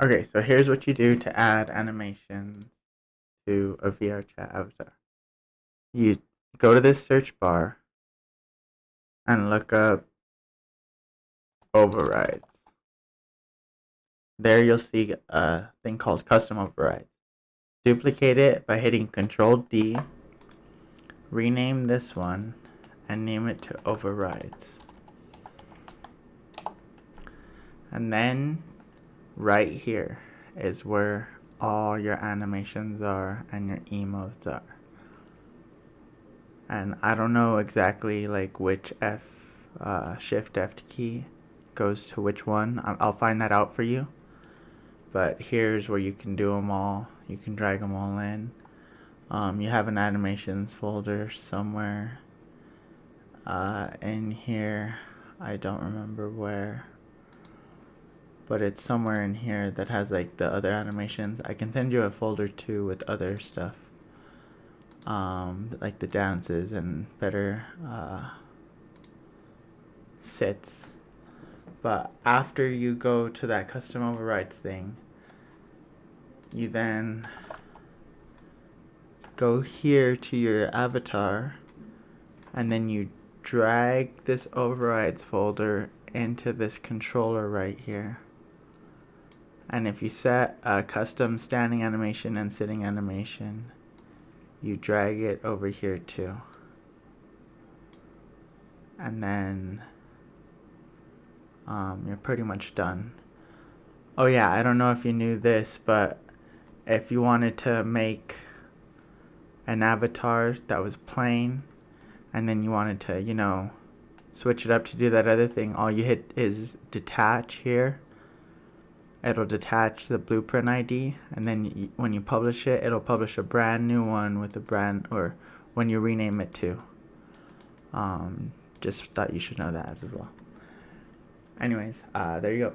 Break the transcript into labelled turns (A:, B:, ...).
A: Okay, so here's what you do to add animations to a VRChat avatar. You go to this search bar and look up overrides. There you'll see a thing called custom overrides. Duplicate it by hitting Control D, rename this one, and name it to overrides. And then right here is where all your animations are and your emotes are. And I don't know exactly like which Shift F key goes to which one. I'll find that out for you. But here's where you can do them all. You can drag them all in. You have an animations folder somewhere in here. I don't remember where, but it's somewhere in here that has like the other animations. I can send you a folder too with other stuff, like the dances and better sits. But after you go to that custom overrides thing, you then go here to your avatar, and then you drag this overrides folder into this controller right here. And if you set a custom standing animation and sitting animation, you drag it over here too. And then you're pretty much done. Oh yeah, I don't know if you knew this, but if you wanted to make an avatar that was plain and then you wanted to, switch it up to do that other thing, all you hit is detach here. It'll detach the blueprint ID, and then when you publish it, it'll publish a brand new one with a brand, or when you rename it too. Just thought you should know that as well. Anyways, there you go.